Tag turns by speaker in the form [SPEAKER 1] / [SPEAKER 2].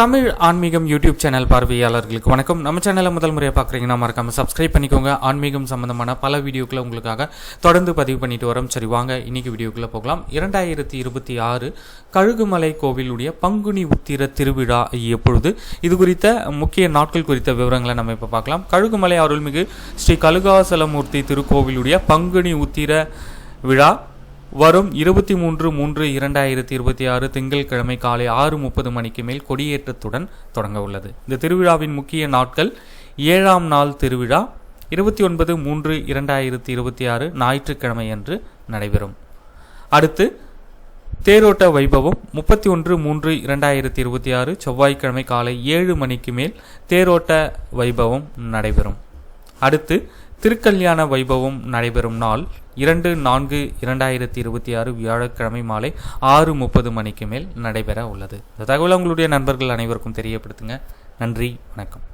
[SPEAKER 1] தமிழ் ஆன்மீகம் YouTube channel பார்வையாளர்களுக்கு வணக்கம். நம்ம சேனலை முதல் முறையாக பார்க்குறீங்கன்னா மறக்காம சப்ஸ்கிரைப் பண்ணிக்கோங்க. ஆன்மீகம் சம்பந்தமான பல வீடியோக்களை உங்களுக்காக தொடர்ந்து பதிவு பண்ணிட்டு வரோம். சரி, வாங்க இன்னைக்கு வீடியோக்குள்ளே போகலாம். 2026 கழுகுமலை கோவிலுடைய பங்குனி உத்திர திருவிழா எப்பொழுது, இது குறித்த முக்கிய நாட்கள் குறித்த விவரங்களை நம்ம இப்போ பார்க்கலாம். கழுகுமலை அருள்மிகு ஸ்ரீ கழுகாசலமூர்த்தி திருக்கோவிலுடைய பங்குனி உத்திர விழா வரும் 23/3/2026 திங்கட்கிழமை காலை 6:30 மணிக்கு மேல் கொடியேற்றத்துடன் தொடங்க உள்ளது. இந்த திருவிழாவின் முக்கிய நாட்கள்: 7ஆம் நாள் திருவிழா 29/3/2026 ஞாயிற்றுக்கிழமை அன்று நடைபெறும். அடுத்து தேரோட்ட வைபவம் 31/3/2026 செவ்வாய்க்கிழமை காலை 7 மணிக்கு மேல் தேரோட்ட வைபவம் நடைபெறும். அடுத்து திருக்கல்யாண வைபவம் நடைபெறும் நாள் 2/4/2026 வியாழக்கிழமை மாலை 6:30 மணிக்கு மேல் நடைபெற உள்ளது. இந்த தகவல் உங்களுடைய நண்பர்கள் அனைவருக்கும் தெரியப்படுத்துங்க. நன்றி, வணக்கம்.